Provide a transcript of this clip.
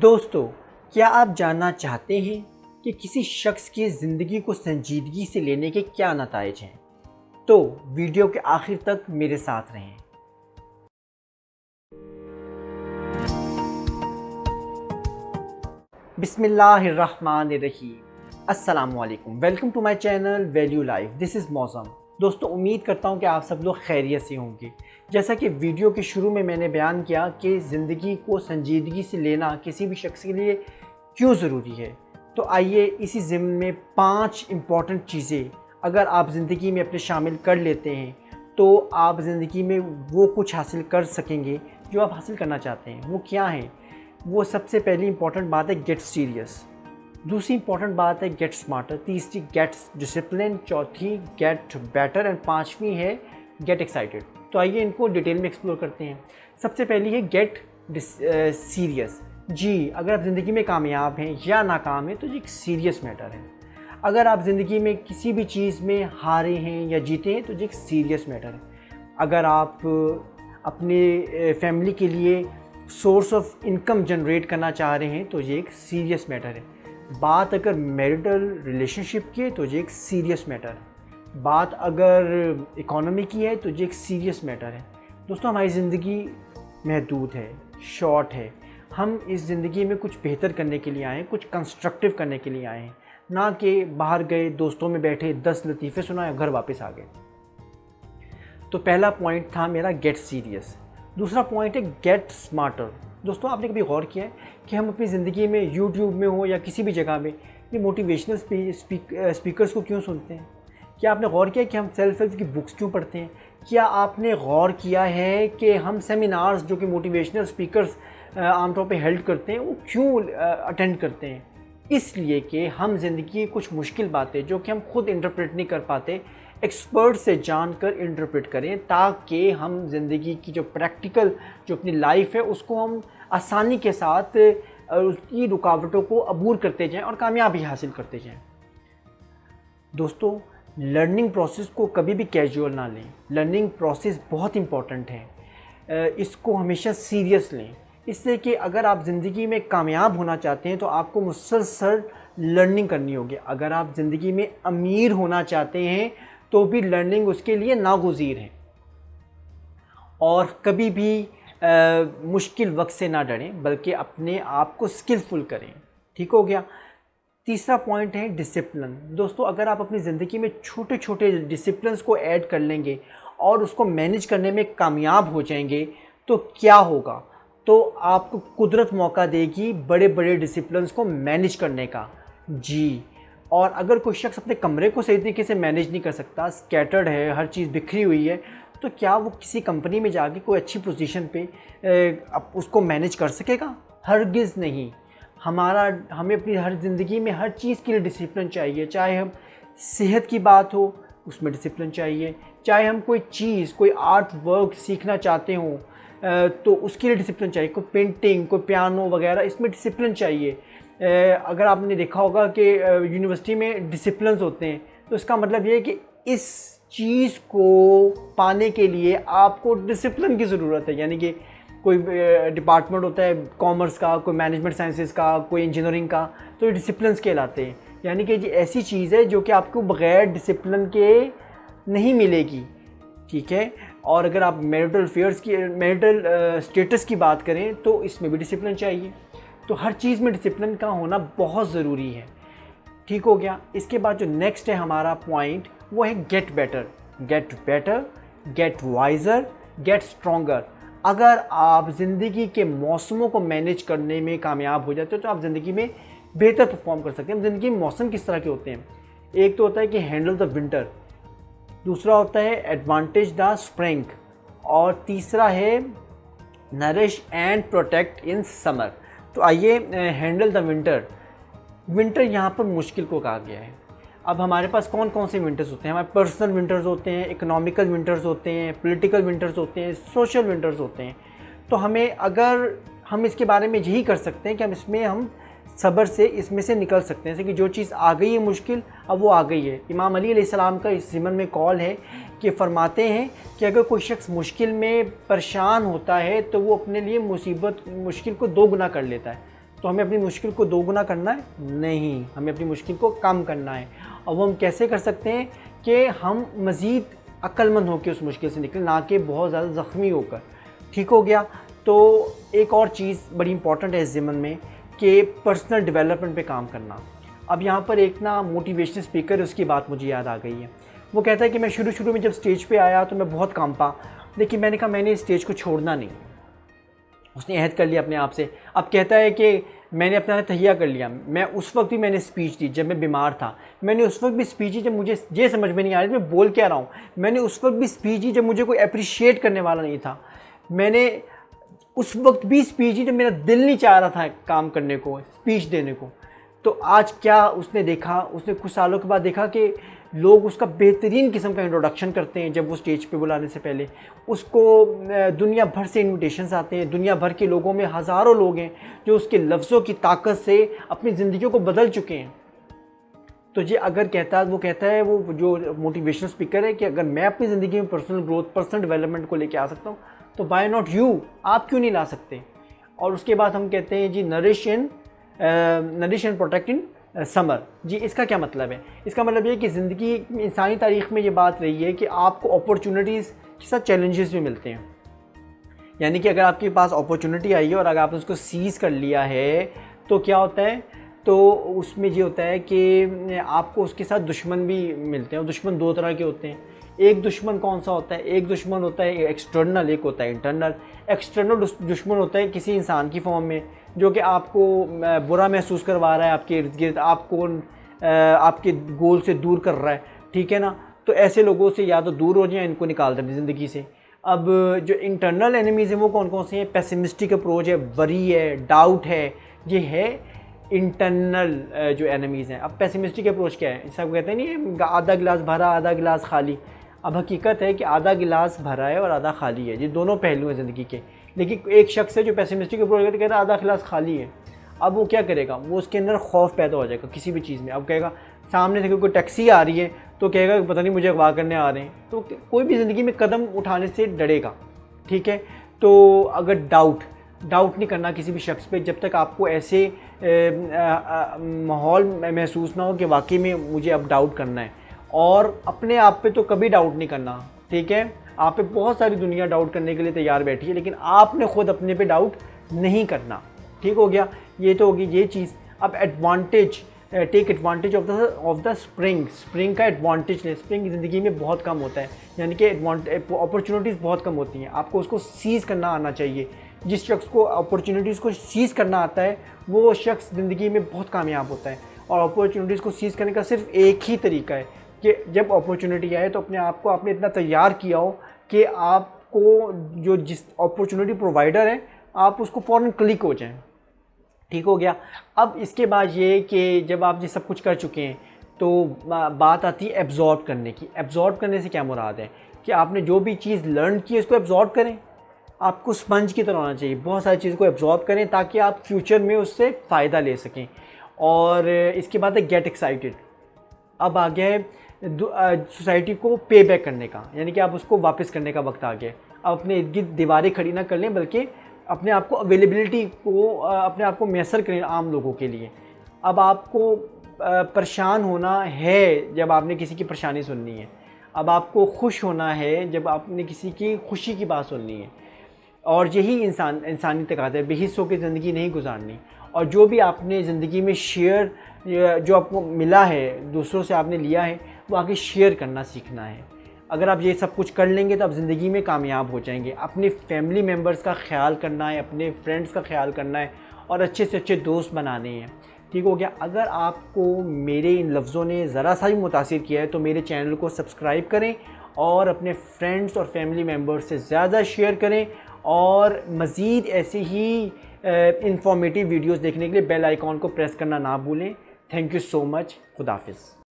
दोस्तों, क्या आप जानना चाहते हैं कि किसी शख्स की ज़िंदगी को संजीदगी से लेने के क्या नताइज हैं? तो वीडियो के आखिर तक मेरे साथ रहें। बिस्मिल्लाहिर्रहमानिर्रहीम। अस्सलामुअलैकुम। Welcome to my channel value life. This is Mausam. दोस्तों, उम्मीद करता हूँ कि आप सब लोग खैरियत से होंगे। जैसा कि वीडियो के शुरू में मैंने बयान किया कि ज़िंदगी को संजीदगी से लेना किसी भी शख्स के लिए क्यों ज़रूरी है, तो आइए इसी ज़िम्न में 5 इम्पॉर्टेंट चीज़ें अगर आप ज़िंदगी में अपने शामिल कर लेते हैं तो आप ज़िंदगी में वो कुछ हासिल कर सकेंगे जो आप हासिल करना चाहते हैं। वो क्या है? वो सबसे पहली इंपॉर्टेंट बात है गेट सीरियस। दूसरी इंपॉर्टेंट बात है गेट स्मार्टर। तीसरी गेट डिसिप्लिन। चौथी गेट बेटर। एंड पांचवी है गेट एक्साइटेड। तो आइए इनको डिटेल में एक्सप्लोर करते हैं। सबसे पहली है गेट सीरियस। जी, अगर आप ज़िंदगी में कामयाब हैं या नाकाम हैं तो ये एक सीरियस मैटर है। अगर आप ज़िंदगी में किसी भी चीज़ में हारे हैं या जीते हैं तो ये एक सीरियस मैटर है। अगर आप अपने फैमिली के लिए सोर्स ऑफ इनकम जनरेट करना चाह रहे हैं तो ये एक सीरियस मैटर है। बात अगर मैरिटल रिलेशनशिप की है तो ये एक सीरियस मैटर है। बात अगर इकोनॉमी की है तो ये एक सीरियस मैटर है। दोस्तों, हमारी ज़िंदगी महदूद है, शॉर्ट है। हम इस ज़िंदगी में कुछ बेहतर करने के लिए आए हैं, कुछ कंस्ट्रक्टिव करने के लिए आए हैं, ना कि बाहर गए, दोस्तों में बैठे, 10 लतीफ़े सुनाए, घर वापस आ गए। तो पहला पॉइंट था मेरा गेट सीरियस। दूसरा पॉइंट है गेट स्मार्टर। दोस्तों, आपने कभी गौर किया है कि हम अपनी ज़िंदगी में यूट्यूब में हो या किसी भी जगह में ये मोटिवेशनल स्पीकर्स को क्यों सुनते हैं? क्या आपने गौर किया कि हम सेल्फ हेल्प की बुक्स क्यों पढ़ते हैं? क्या आपने गौर किया है कि हम सेमिनार्स जो कि मोटिवेशनल स्पीकर्स आमतौर पे हेल्ड करते हैं वो क्यों अटेंड करते हैं? इसलिए कि हम ज़िंदगी की कुछ मुश्किल बातें जो कि हम खुद इंटरप्रेट नहीं कर पाते, एक्सपर्ट से जानकर इंटरप्रेट करें, ताकि हम ज़िंदगी की जो प्रैक्टिकल जो अपनी लाइफ है उसको हम आसानी के साथ उसकी रुकावटों को अबूर करते जाएं और कामयाबी हासिल करते जाएं। दोस्तों, लर्निंग प्रोसेस को कभी भी कैजुअल ना लें। लर्निंग प्रोसेस बहुत इम्पॉर्टेंट है, इसको हमेशा सीरियस लें। इससे कि अगर आप ज़िंदगी में कामयाब होना चाहते हैं तो आपको मुसलसल लर्निंग करनी होगी। अगर आप ज़िंदगी में अमीर होना चाहते हैं तो भी लर्निंग उसके लिए नागुज़ीर है। और कभी भी मुश्किल वक्त से ना डरें, बल्कि अपने आप को स्किलफुल करें। ठीक हो गया। तीसरा पॉइंट है डिसिप्लिन। दोस्तों, अगर आप अपनी ज़िंदगी में छोटे छोटे डिसिप्लिन्स को ऐड कर लेंगे और उसको मैनेज करने में कामयाब हो जाएंगे तो क्या होगा? तो आपको कुदरत मौका देगी बड़े बड़े डिसिप्लिन्स को मैनेज करने का। जी, और अगर कोई शख्स अपने कमरे को सही तरीके से मैनेज नहीं कर सकता, स्कैटर्ड है, हर चीज़ बिखरी हुई है, तो क्या वो किसी कंपनी में जाके कोई अच्छी पोजीशन पे उसको मैनेज कर सकेगा? हरगिज़ नहीं। हमें अपनी हर ज़िंदगी में हर चीज़ के लिए डिसिप्लिन चाहिए। चाहे हम सेहत की बात हो उसमें डिसिप्लिन चाहिए, चाहे हम कोई चीज़, कोई आर्ट वर्क सीखना चाहते हों तो उसके लिए डिसिप्लिन चाहिए। कोई पेंटिंग, कोई पियानो वगैरह, इसमें डिसिप्लिन चाहिए। अगर आपने देखा होगा कि यूनिवर्सिटी में डिसिप्लिन्स होते हैं तो इसका मतलब ये है कि इस चीज़ को पाने के लिए आपको डिसिप्लिन की ज़रूरत है। यानी कि कोई डिपार्टमेंट होता है कॉमर्स का, कोई मैनेजमेंट साइंसेस का, कोई इंजीनियरिंग का, तो ये डिसिप्लिन्स कहलाते हैं। यानी कि ये ऐसी चीज़ है जो कि आपको बग़ैर डिसिप्लिन के नहीं मिलेगी। ठीक है। और अगर आप मैरिटल स्टेटस की बात करें तो इसमें भी डिसिप्लिन चाहिए। तो हर चीज़ में डिसिप्लिन का होना बहुत ज़रूरी है। ठीक हो गया। इसके बाद जो नेक्स्ट है हमारा पॉइंट वो है get better. Get better, get wiser, get stronger. अगर आप ज़िंदगी के मौसमों को मैनेज करने में कामयाब हो जाते हो तो आप ज़िंदगी में बेहतर परफॉर्म कर सकते हैं। ज़िंदगी में मौसम किस तरह के होते हैं? एक तो होता है कि हैंडल द विंटर, दूसरा होता है एडवांटेज द स्प्रिंग, और तीसरा है nourish and protect in summer. तो आइए हैंडल द विंटर। विंटर यहाँ पर मुश्किल को कहा गया है। अब हमारे पास कौन कौन से विंटर्स होते हैं? हमारे पर्सनल विंटर्स होते हैं, इकोनॉमिकल विंटर्स होते हैं, पॉलिटिकल विंटर्स होते हैं, सोशल विंटर्स होते हैं। तो अगर हम इसके बारे में यही कर सकते हैं कि हम सब्र से इसमें से निकल सकते हैं। जैसे कि जो चीज़ आ गई है मुश्किल, अब वो आ गई है। इमाम अली अलैहिस्सलाम का इस ज़िमन में कॉल है कि फरमाते हैं कि अगर कोई शख्स मुश्किल में परेशान होता है तो वो अपने लिए मुश्किल को 2 गुना कर लेता है। तो हमें अपनी मुश्किल को दोगुना करना है? नहीं, हमें अपनी मुश्किल को कम करना है। और वो हम कैसे कर सकते हैं कि हम मज़ीद अक्लमंद होकर उस मुश्किल से निकलें, ना कि बहुत ज़्यादा ज़ख्मी होकर। ठीक हो गया। तो एक और चीज़ बड़ी इंपॉर्टेंट है इस ज़मन में कि पर्सनल डेवलपमेंट पे काम करना। अब यहाँ पर एक ना मोटिवेशनल स्पीकर है, उसकी बात मुझे याद आ गई है। वो कहता है कि मैं शुरू में जब स्टेज पे आया तो मैं बहुत कांपा, लेकिन मैंने कहा मैंने इस स्टेज को छोड़ना नहीं। उसने अहद कर लिया अपने आप से। अब कहता है कि मैंने अपना तहिया कर लिया। मैं उस वक्त भी मैंने स्पीच दी जब मैं बीमार था, मैंने उस वक्त भी स्पीच दी जब मुझे ये समझ में नहीं आ रही थी मैं बोल क्या रहा हूँ, मैंने उस वक्त भी स्पीच दी जब मुझे कोई अप्रिशिएट करने वाला नहीं था, मैंने उस वक्त भी स्पीच दी जब मेरा दिल नहीं चाह रहा था काम करने को, स्पीच देने को। तो आज क्या उसने देखा, उसने कुछ सालों के बाद देखा कि लोग उसका बेहतरीन किस्म का इंट्रोडक्शन करते हैं जब वो स्टेज पे बुलाने से पहले। उसको दुनिया भर से इन्विटेशंस आते हैं, दुनिया भर के लोगों में हज़ारों लोग हैं जो उसके लफ्ज़ों की ताकत से अपनी ज़िंदगियों को बदल चुके हैं। तो ये अगर वो कहता है वो जो मोटिवेशनल स्पीकर है कि अगर मैं अपनी ज़िंदगी में पर्सनल ग्रोथ, पर्सनल डेवलपमेंट को लेके आ सकता हूँ तो वाई नॉट यू, आप क्यों नहीं ला सकते। और उसके बाद हम कहते हैं जी nourish and protect in summer. जी इसका क्या मतलब है? इसका मतलब ये कि ज़िंदगी इंसानी तारीख़ में ये बात रही है कि आपको अपॉर्चुनिटीज़ के साथ चैलेंजेस भी मिलते हैं। यानी कि अगर आपके पास अपॉर्चुनिटी आई है और अगर आपने उसको सीज़ कर लिया है तो क्या होता है, तो उसमें ये होता है कि आपको उसके साथ दुश्मन भी मिलते हैं। और दुश्मन दो तरह के होते हैं। एक दुश्मन कौन सा होता है? एक दुश्मन होता है एक्सटर्नल, एक होता है इंटरनल। एक्सटर्नल दुश्मन होता है किसी इंसान की फॉर्म में जो कि आपको बुरा महसूस करवा रहा है, आपके इर्द गिर्द आपको आपके गोल से दूर कर रहा है, ठीक है ना। तो ऐसे लोगों से या तो दूर हो जाए, इनको निकाल दें ज़िंदगी से। अब जो इंटरनल एनिमीज़ हैं वो कौन कौन से हैं? पेसिमिस्टिक अप्रोच है, वरी है, डाउट है, ये है इंटरनल जो एनिमीज़ हैं। अब पेसिमिस्टिक अप्रोच क्या है? सब कहते हैं नहीं आधा गिलास भरा आधा गिलास खाली। अब हकीकत है कि आधा गिलास भरा है और आधा खाली है, ये दोनों पहलू हैं ज़िंदगी के। लेकिन एक शख्स है जो पेसिमिस्टिक अप्रोच करके कहता है आधा गिलास खाली है। अब वो क्या करेगा? वो उसके अंदर खौफ पैदा हो जाएगा किसी भी चीज़ में। अब कहेगा सामने से कोई टैक्सी आ रही है तो कहेगा पता नहीं मुझे अगवा करने आ रहे हैं। तो कोई भी ज़िंदगी में कदम उठाने से डरेगा, ठीक है। तो अगर डाउट नहीं करना किसी भी शख्स पे जब तक आपको ऐसे माहौल महसूस ना हो कि वाकई में मुझे अब डाउट करना है। और अपने आप पे तो कभी डाउट नहीं करना, ठीक है। आप पे बहुत सारी दुनिया डाउट करने के लिए तैयार बैठी है, लेकिन आपने खुद अपने पे डाउट नहीं करना। ठीक हो गया, ये तो होगी ये चीज़। अब advantage, take advantage of the spring का एडवांटेज लें। स्प्रिंग ज़िंदगी में बहुत कम होता है, यानी कि अपॉर्चुनिटीज़ बहुत कम होती हैं, आपको उसको सीज़ करना आना चाहिए। जिस शख्स को अपॉर्चुनिटीज़ को सीज़ करना आता है वो शख्स ज़िंदगी में बहुत कामयाब होता है। और अपॉर्चुनिटीज़ को सीज़ करने का सिर्फ एक ही तरीका है कि जब अपॉर्चुनिटी आए तो अपने आप को आपने इतना तैयार किया हो कि आपको जो जिस अपॉर्चुनिटी प्रोवाइडर है आप उसको फ़ौरन क्लिक हो जाएं। ठीक हो गया। अब इसके बाद ये कि जब आप ये सब कुछ कर चुके हैं तो बात आती है एब्जॉर्ब करने की। एब्जॉर्ब करने से क्या मुराद है कि आपने जो भी चीज़ लर्न की है उसको एब्जॉर्ब करें। आपको स्पंज की तरह होना चाहिए, बहुत सारी चीज़ को एब्जॉर्ब करें ताकि आप फ्यूचर में उससे फ़ायदा ले सकें। और इसके बाद है गेट एक्साइटेड। अब आ गया है सोसाइटी को पे बैक करने का, यानी कि आप उसको वापस करने का वक्त आ गया। अब अपने इर्द गिर्द दीवारें खड़ी ना कर लें बल्कि अपने आप को अवेलेबिलिटी को अपने आप को मैसर करें आम लोगों के लिए। अब आपको परेशान होना है जब आपने किसी की परेशानी सुननी है। अब आपको खुश होना है जब आपने किसी की खुशी की बात सुननी है। और यही इंसानी तकाज़ा है, बेहिस होकर ज़िंदगी नहीं गुजारनी। और जो भी आपने ज़िंदगी में शेयर जो आपको मिला है, दूसरों से आपने लिया है, वो आगे शेयर करना सीखना है। अगर आप ये सब कुछ कर लेंगे तो आप ज़िंदगी में कामयाब हो जाएंगे। अपने फैमिली मेम्बर्स का ख्याल करना है, अपने फ्रेंड्स का ख्याल करना है और अच्छे से अच्छे दोस्त बनाने हैं। ठीक हो गया। अगर आपको मेरे इन लफ्ज़ों ने ज़रा सा भी मुतासिर किया है तो मेरे चैनल को सब्सक्राइब करें और अपने फ्रेंड्स और फैमिली मेम्बर्स से ज़्यादा शेयर करें। और मज़ीद ऐसे ही इंफॉर्मेटिव वीडियोस देखने के लिए बेल आइकॉन को प्रेस करना ना भूलें। Thank you so much. खुदा हाफिज़।